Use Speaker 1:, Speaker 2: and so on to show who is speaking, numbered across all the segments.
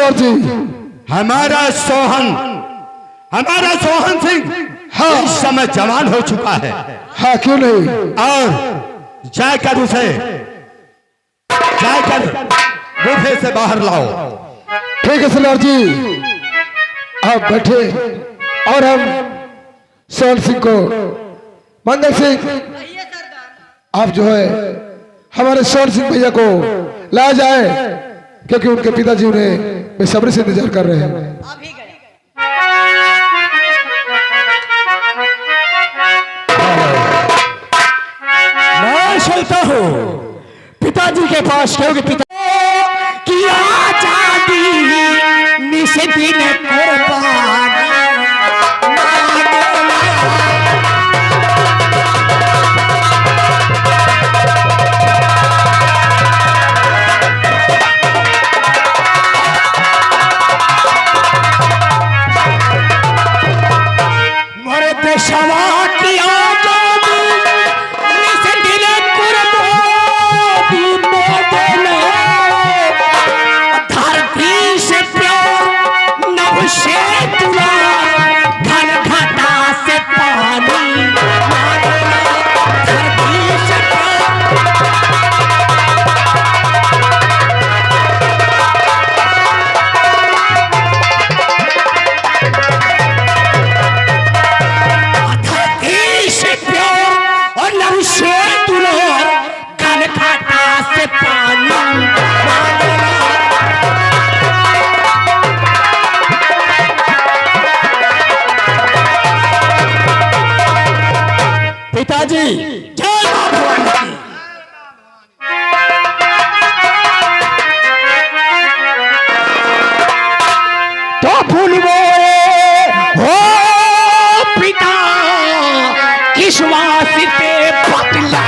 Speaker 1: सरदार जी।
Speaker 2: हमारा सोहन सिंह
Speaker 1: हाँ
Speaker 2: इस समय जवान हो चुका है।
Speaker 1: हाँ क्यों नहीं।
Speaker 2: और जाकर गुफे से बाहर लाओ।
Speaker 1: ठीक है सरदार जी, आप बैठे और हम सोहन सिंह को, मंगल सिंह आप जो है हमारे सोहन सिंह भैया को ला जाए, क्योंकि उनके पिताजी उन्हें बेसब्री से इंतजार कर रहे हैं।
Speaker 3: मैं चलता हूँ पिताजी के पास, क्योंकि पिता की आजादी निस्बिन कुर्बानी। मोरे देशवा की आजादी निस्बिन कुर्बानी मोदले। धरती से प्यार नभ से तुला, घन घटा से पानी। धरती से प्यार और नभ से तुला, घन घटा से पानी। पिताजी जय मां भवानी की। तो भूलवो हो पिता किस वास्ते बदला।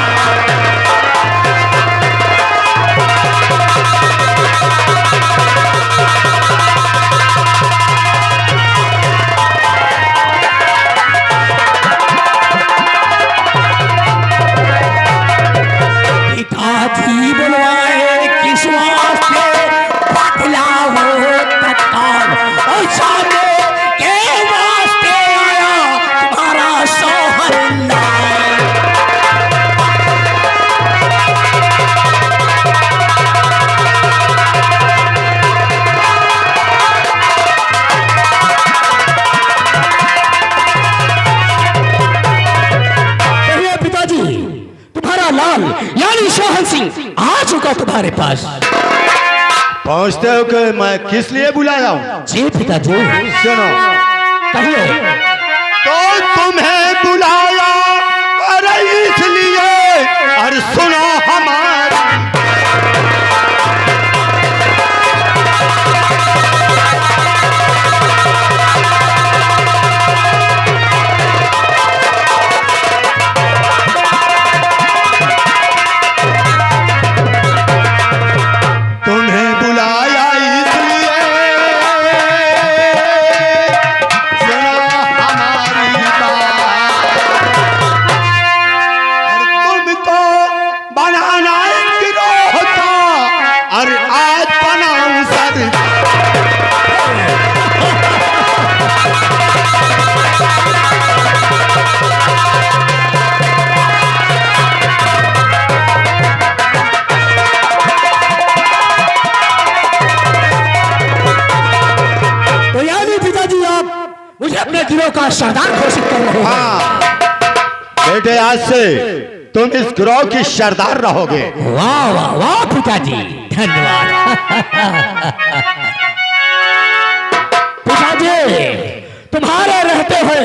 Speaker 3: पिताजी बुलवाए किस वास्ते बदला हो तत्काल। और सामने के वास्ते आया तुम्हारा सोहन लाल। कहिए पिताजी, तुम्हारा लाल यानी सोहन सिंह आ चुका तुम्हारे पास।
Speaker 2: पहुंचते हो कि मैं किस लिए बुलाया हूं?
Speaker 3: जी पिताजी।
Speaker 2: सुनो,
Speaker 3: कहिए।
Speaker 2: तो तुम्हें बुलाया अरे इसलिए, और सुनो हमारा। तुम्हें बुलाया इसलिए, सुनो हमारी बात। और तुमको बनाना एक गिरोह था, और आज बनाऊं सर।
Speaker 3: तो यानी पिताजी आप मुझे अपने गिरोह का सरदार घोषित कर रहे हैं।
Speaker 2: हाँ बेटे, आज से तुम इस गिरोह की सरदार रहोगे।
Speaker 3: वाह वाह वाह पिताजी, धन्यवाद। पिताजी तुम्हारे रहते हुए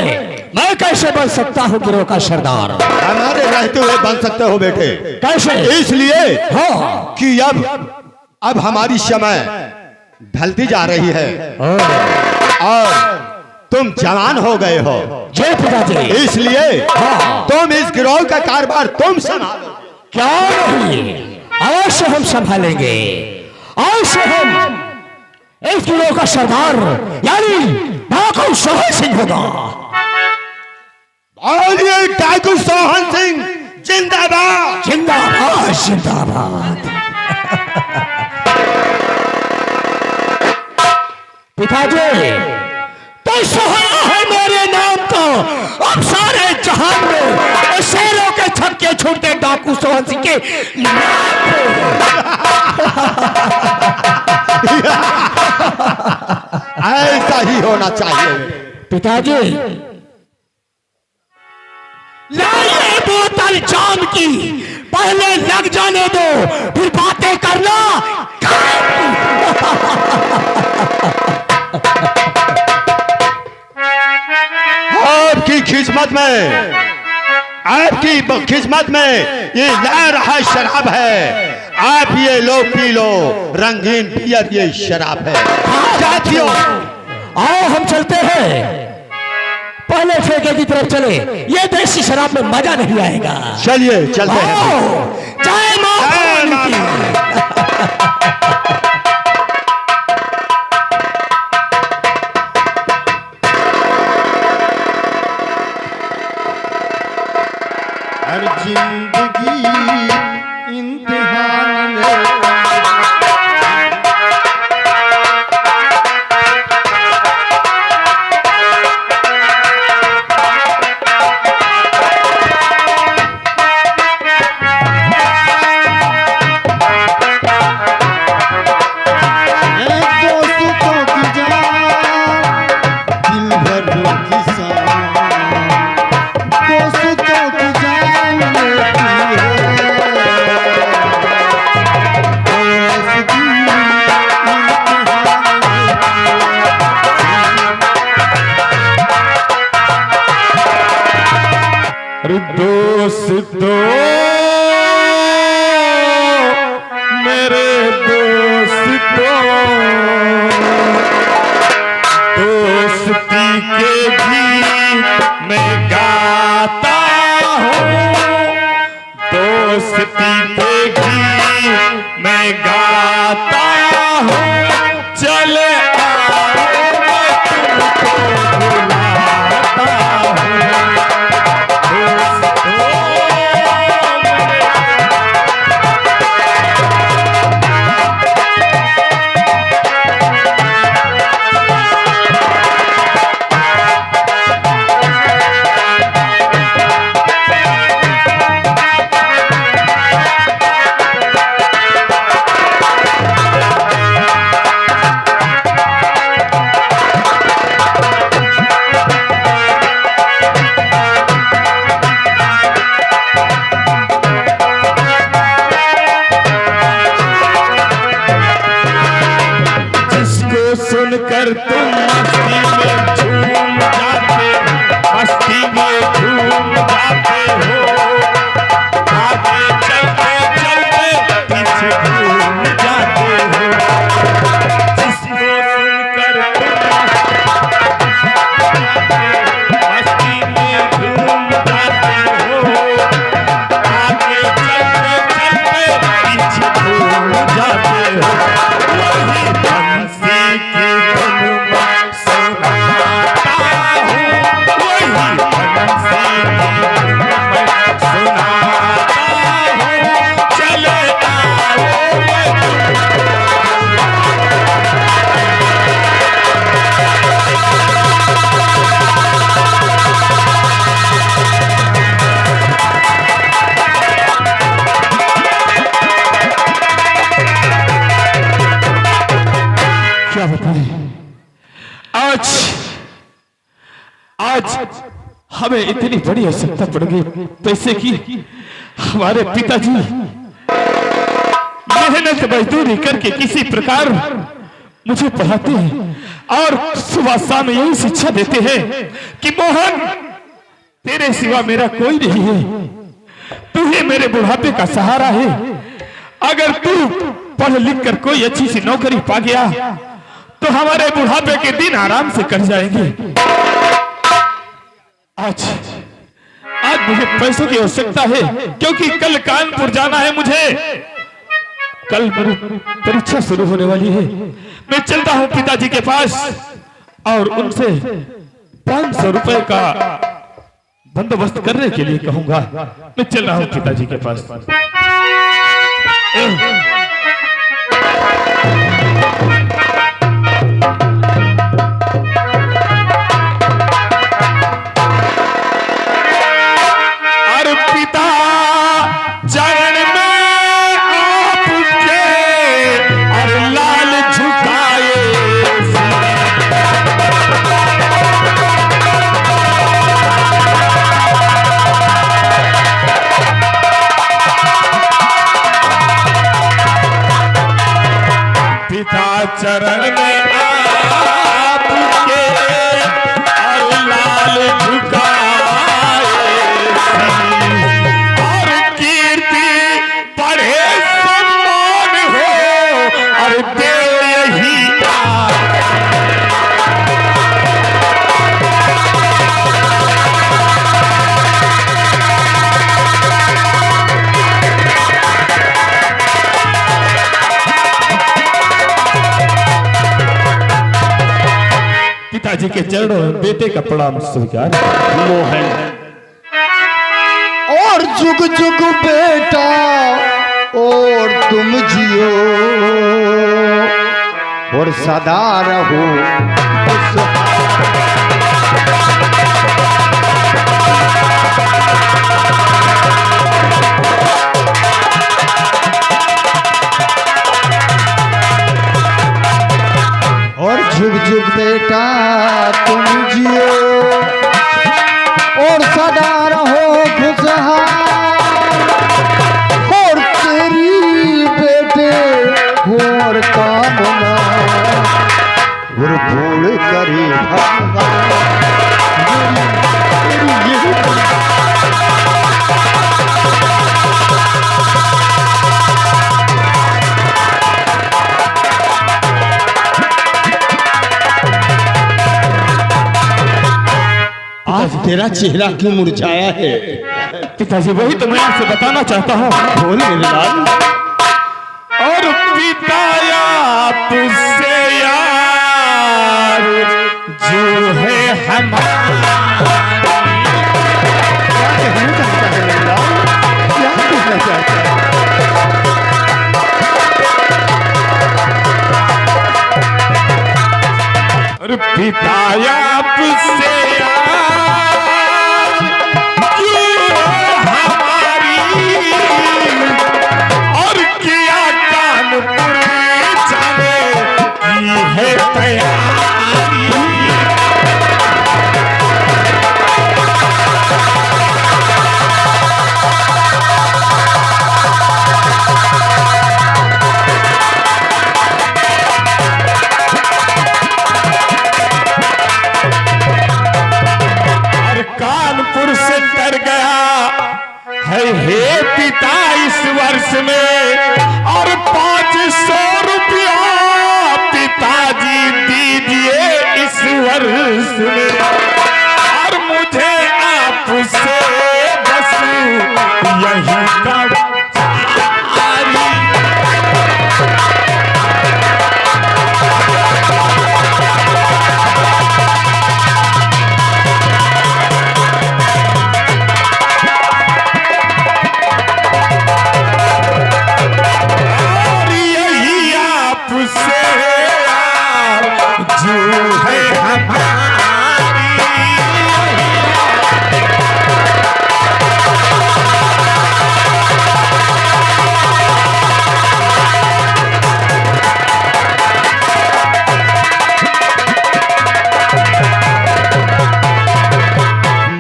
Speaker 3: मैं कैसे बन सकता हूँ गिरोह का सरदार?
Speaker 2: हमारे रहते हुए बन सकते हो बेटे।
Speaker 3: कैसे?
Speaker 2: इसलिए
Speaker 3: हाँ
Speaker 2: कि अब हमारी समय ढलती जा रही है और तुम जवान हो गए हो।
Speaker 3: जय पिताजी।
Speaker 2: इसलिए
Speaker 3: हाँ।
Speaker 2: तुम इस गिरोह का कारोबार तुम संभालो।
Speaker 3: क्या नहीं, अवश्य हम संभालेंगे। अवश्य हम इस गिरोह का सरदार यानी डाकू सोहन सिंह होगा।
Speaker 2: बोलिए डाकू सोहन सिंह जिंदाबाद।
Speaker 3: जिंदाबाद जिंदाबाद। पिताजी, तो सहारा है मेरे नाम का। अब सारे जहान में शेरों के छक्के छूटते डाकू सोहन सिंह के
Speaker 2: ऐसा ही होना चाहिए।
Speaker 3: पिताजी, लाइए बोतल जाम की, पहले लग जाने दो, फिर बातें करना।
Speaker 2: आपकी खिदमत में, आपकी खिदमत में ये ला रहा शराब है। आप ये लो पी लो, रंगीन पियर ये शराब है। साथियों,
Speaker 3: आओ हम चलते हैं, पहले ठेके की तरफ चले। ये देसी शराब में मजा नहीं आएगा।
Speaker 2: चलिए चलते हैं।
Speaker 3: जय मां भवानी की।
Speaker 4: हर जिंदगी इम्तिहान में दोस्तों, मेरे दोस्तों, दोस्ती के गीत मैं गाता हूँ। दोस्ती के गीत मैं गाता हूँ। चले आओ मैं तुमको बुलाता हूँ। सुनकर तुम मस्ती में झूम जाते, मस्ती में झूम जाते हो। आगे चलते चलते पीछे घूम जाते हो। जिसको सुनकर तुम मस्ती में झूम जाते हो। आगे चलते चलते पीछे घूम जाते हो। वही बंसी की धुन में सुनाता हूँ, वही बंसी की धुन में सुनाता हूँ। चले आओ मैं
Speaker 3: क्या बताएं, आज हमें इतनी बड़ी आवश्यकता पड़ गई पैसे की। हमारे पिताजी मेहनत मजदूरी करके किसी प्रकार मुझे पढ़ाते हैं और सुबह शाम यही शिक्षा देते हैं कि मोहन, तेरे सिवा मेरा कोई नहीं है, तू ही मेरे बुढ़ापे का सहारा है। अगर तू पढ़ लिख कर कोई अच्छी सी नौकरी पा गया तो हमारे बुढ़ापे के दिन आराम से कट जाएंगे। आज मुझे पैसों की आवश्यकता है, क्योंकि कल कानपुर जाना है मुझे। कल मेरी परीक्षा शुरू होने वाली है। मैं चलता हूँ पिताजी के पास और उनसे 500 रुपए का बंदोबस्त करने के लिए कहूंगा। मैं चल रहा हूँ पिताजी के पास।
Speaker 4: चरण में आपके और लाल झुकाए और कीर्ति बढ़े सम्मान हो और देव यही पिताजी के चरणों में बेटे का प्रणाम स्वीकार।
Speaker 2: मोहन
Speaker 1: और जुग जुग बेटा और तुम जियो और सदा रहो और जुग जुग बेटा तुम जियो और सदा रहो खुशहाल और तेरी बेटे और कामना और भूल करी भगवान
Speaker 2: आज तेरा चेहरा क्यों मुरझाया है?
Speaker 3: पिताजी वही तो मैं आपसे बताना चाहता हूँ।
Speaker 2: बोल मेरे लाल।
Speaker 4: और पिता आपसे यार जो है हमारा
Speaker 2: क्या कहना चाहता है मेरे लाल? क्या कहना चाहता है?
Speaker 4: और पिता आपसे यार जो है हमारी और किया कानपुर जाने की है तैयारी। और कानपुर से डर गया है हे पिता इस वर्ष में और 500 रुपया पिताजी दीजिए इस वर्ष में और मुझे आपसे बस यही का और यही आपसे यार जो है हमारी।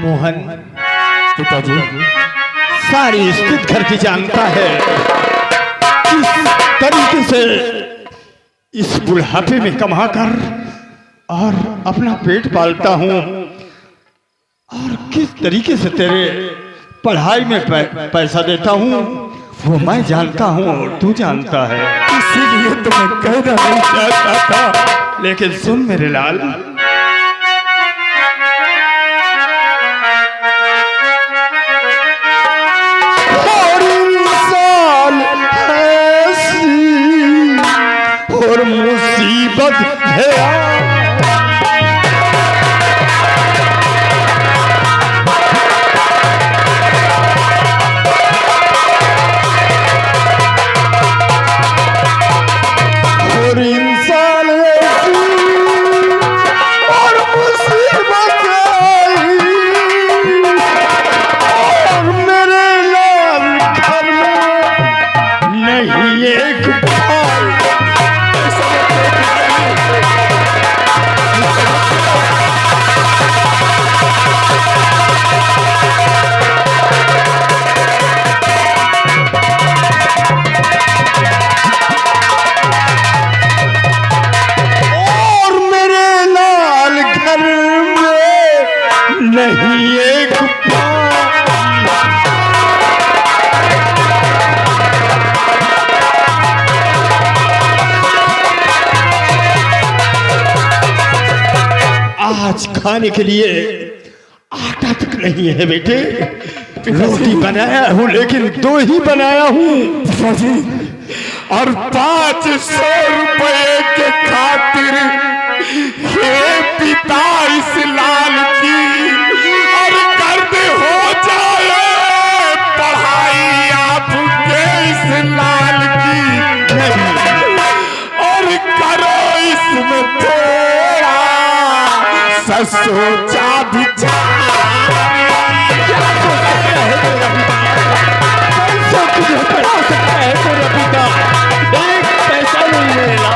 Speaker 2: मोहन
Speaker 3: पिताजी
Speaker 2: सारी स्थिति घर की जानता है किस तरीके से इस बुढ़ापे में कमा कर और अपना पेट पालता हूँ और किस तरीके से तेरे पढ़ाई में पैसा देता हूँ वो मैं जानता हूँ और तू जानता है।
Speaker 4: इसीलिए तो मैं कहना नहीं चाहता था।
Speaker 2: लेकिन सुन मेरे लाल,
Speaker 1: और इंसान ऐसी
Speaker 2: और मुसीबत है
Speaker 1: और इंसान ऐसी
Speaker 2: खाने के लिए आटा तक नहीं है बेटे। रोटी बनाया हूँ लेकिन 2 ही बनाया हूँ।
Speaker 3: पिताजी, और 500 रुपए के खातिर हे पिता इस लाल की और कर्ज हो जाए पढ़ाई आपके इस लाल की, और करो इसमें थोड़ा सा सोचा विचार।
Speaker 2: पढ़ा सकता है तेरा पिता, एक पैसा नहीं मिलेगा।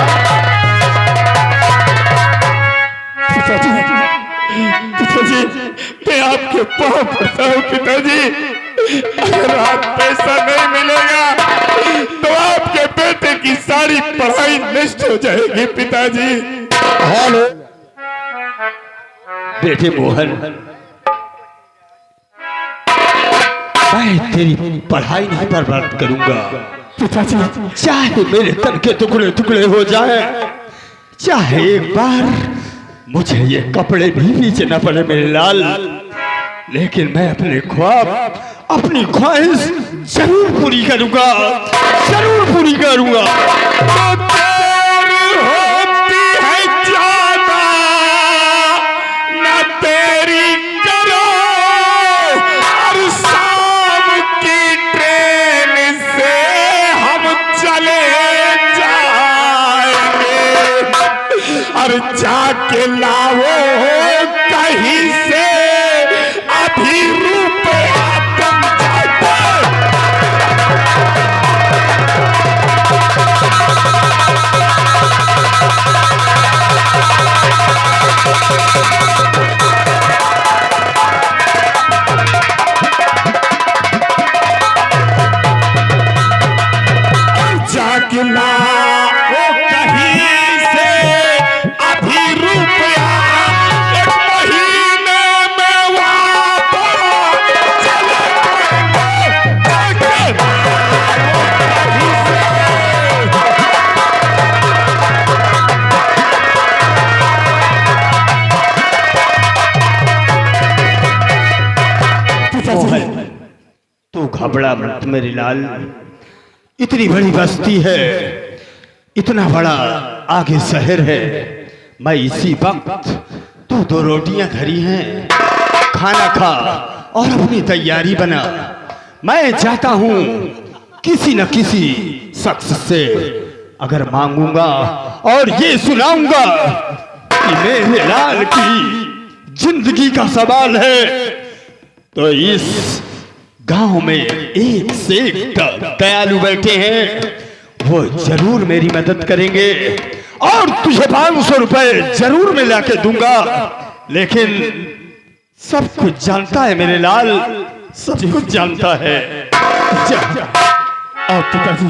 Speaker 3: पिताजी, मैं आपके पाँव पड़ता हूँ पिताजी। अगर आज पैसा नहीं मिलेगा तो आपके बेटे की सारी पढ़ाई नष्ट हो जाएगी पिताजी।
Speaker 2: हेलो बेटे मोहन, मैं तेरी पढ़ाई नहीं बर्बाद करूंगा
Speaker 3: पिताजी।
Speaker 2: चाहे मेरे तन के टुकड़े टुकड़े हो जाए, चाहे एक बार मुझे ये कपड़े भी बेचना पड़े मेरे लाल, लेकिन मैं अपने ख्वाब, अपनी ख्वाहिश जरूर पूरी करूंगा, जरूर पूरी करूंगा।
Speaker 3: जाके लाओ कहीं से अभी रुपया तुम जाके। जाके लाओ कहीं से अभी रुपया, 1 महीने में वापस चले जाएंगे।
Speaker 2: तू घबरा मत मेरी लाल, इतनी बड़ी बस्ती है, इतना बड़ा आगे शहर है। मैं इसी वक्त तू 2 रोटियां खरी हैं, खाना खा और अपनी तैयारी बना। मैं चाहता हूं किसी न किसी शख्स से अगर मांगूंगा और ये सुनाऊंगा कि मेरे लाल की जिंदगी का सवाल है, तो इस गांव में एक से एक दयालु बैठे हैं, वो जरूर मेरी मदद करेंगे और तुझे 500 रुपए जरूर मैं लाके दूंगा। लेकिन सब कुछ जानता है मेरे लाल, सब कुछ जानता है।
Speaker 3: आओ पिताजी,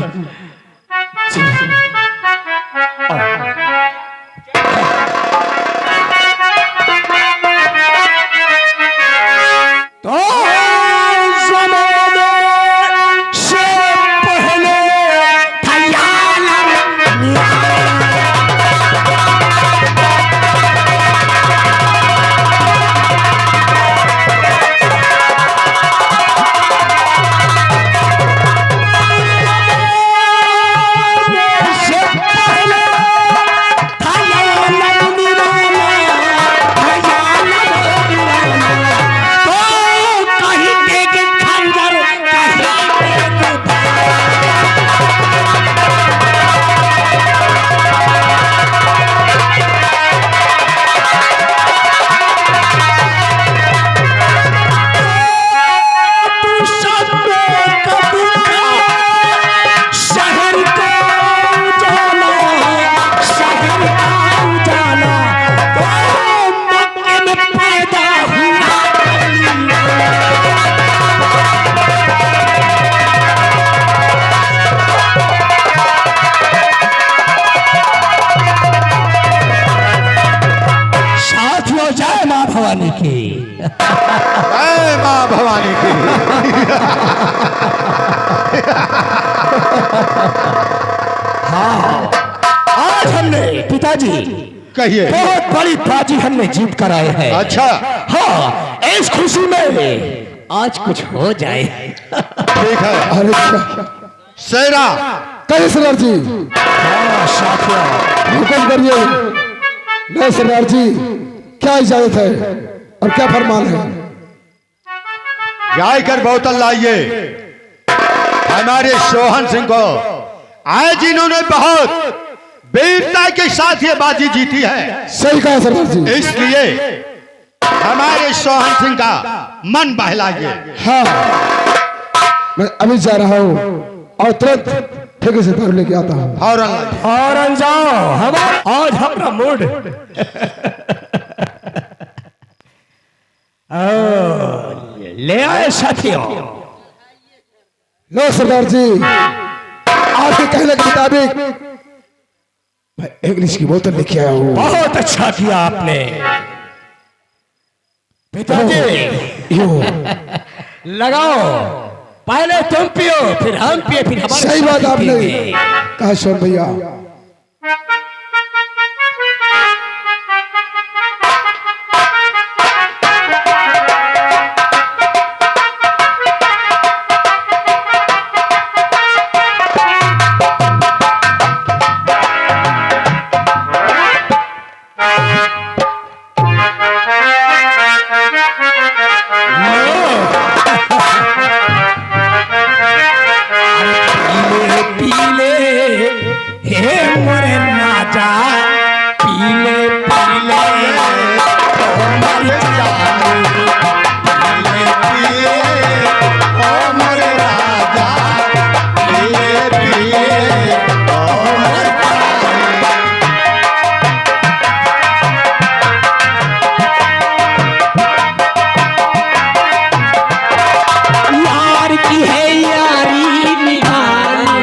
Speaker 5: भवानी की,
Speaker 2: माँ भवानी की।
Speaker 5: हाँ, आज हमने पिताजी
Speaker 2: कहिए।
Speaker 3: बहुत बड़ी बाजी हमने जीत कर आए हैं।
Speaker 2: अच्छा।
Speaker 3: हाँ, इस खुशी में आज कुछ हो जाए।
Speaker 2: ठीक है।
Speaker 1: अरे क्या
Speaker 2: शेरा।
Speaker 1: कहिए सरदार जी।
Speaker 3: हाँ साथियों,
Speaker 1: हुक्म करिए। नहीं सरदार जी, क्या इजाजत है और क्या फरमान है?
Speaker 2: जाकर बोतल लाइए हमारे सोहन सिंह को। आज इन्होंने बहुत वीरता के साथ ये बाजी जीती है,
Speaker 1: सही कहा सरदार जी।
Speaker 2: इसलिए हमारे सोहन सिंह का मन बहलाइए।
Speaker 1: हाँ, मैं अभी जा रहा हूँ और तुरंत ठेके से दारू लेके आता हूँ।
Speaker 2: फौरन लाइए।
Speaker 3: फौरन जाओ, हमारा आज हमारा मूड। ले आए साथियों।
Speaker 1: लो सरदार जी, आपके कहने के मुताबिक मैं इंग्लिश की बोतल लेके आया हूँ।
Speaker 3: बहुत अच्छा किया आपने पिताजी।
Speaker 1: यो,
Speaker 3: लगाओ, पहले तुम पियो, फिर हम पिए, फिर हमारे
Speaker 1: सही बात
Speaker 3: साथी
Speaker 1: आपने
Speaker 3: पिएंगे।
Speaker 1: कहा शोन भैया।
Speaker 3: पीले हे मोरे राजा, पीले पीले ओ मर जाने, पीले पीले ओ मोरे राजा, पीले पीले ओ मर जाने। यार की है यारी निभानी,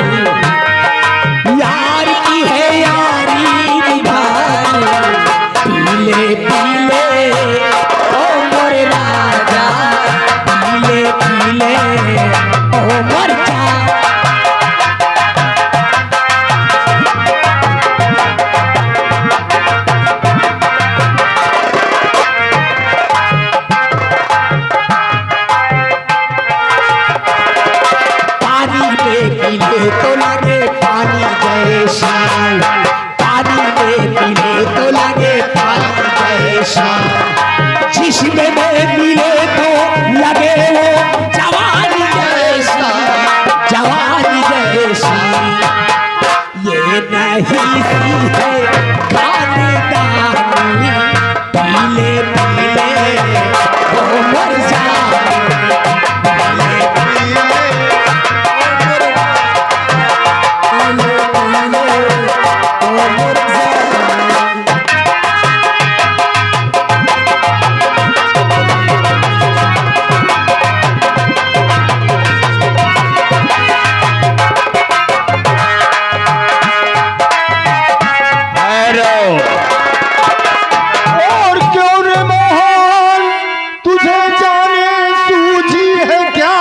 Speaker 3: यार की है यारी निभानी, पीले पीले ओ मोरे राजा, पीले पीले ओ मर जा। पानी में पीले तो लगे पानी जैसा, पानी में पीले तो लगे पानी जैसा, जिसमें में मिले तो लगे वो जवानी जैसा, जवानी जैसी। ये नहीं सी है खानदानी, पीले पीले ओ मर जाने, पीले पीले
Speaker 2: और क्यों रे मोहन, तुझे जाने सूझी है क्या?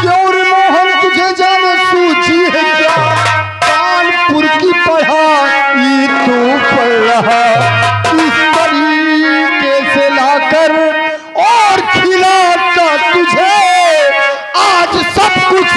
Speaker 2: क्यों रे मोहन, तुझे जाने सूझी है क्या? कानपुर की पढ़ाई तू पढ़ रहा, इस तरीके से लाकर और खिलाता तुझे आज सब कुछ